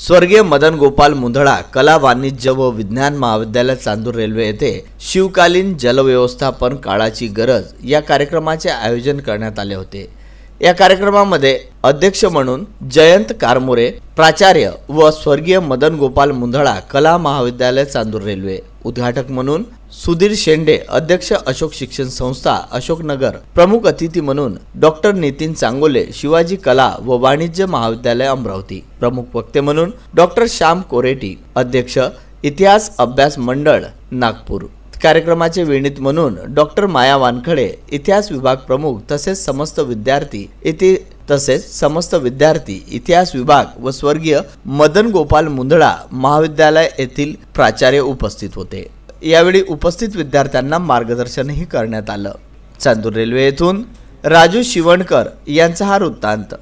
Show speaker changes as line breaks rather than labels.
स्वर्गीय मदन गोपाल मुंदडा कला वाणिज्य व विज्ञान महाविद्यालय चांदूर रेल्वे येथे शिवकालीन जलव्यवस्थापन काळाची गरज या कार्यक्रमाचे आयोजन करण्यात आले होते। या कार्यक्रमामध्ये अध्यक्ष म्हणून जयंत कारमोरे प्राचार्य व स्वर्गीय मदन गोपाल मुंदडा कला महाविद्यालय चांदूर रेल्वे, उद्घाटक म्हणून सुधीर शेंडे, अध्यक्ष अशोक शिक्षण संस्था अशोकनगर, प्रमुख अतिथी म्हणून डॉक्टर नितीन चांगोले शिवाजी कला व वाणिज्य महाविद्यालय अमरावती, प्रमुख वक्ते म्हणून डॉक्टर श्याम कोरेटी, अध्यक्ष इतिहास अभ्यास मंडळ नागपूर। कार्यक्रमाचे वेणीत म्हणून डॉक्टर माया वानखडे, इतिहास विभाग प्रमुख तसेच समस्त विद्यार्थी इतिहास विभाग व स्वर्गीय मदन गोपाल मुंदडा महाविद्यालय येथील प्राचार्य उपस्थित होते। यावेळी उपस्थित विद्यार्थ्यांना मार्गदर्शनही करण्यात आलं। चांदूर रेल्वे येथून राजू शिवणकर यांचा हा वृत्तांत।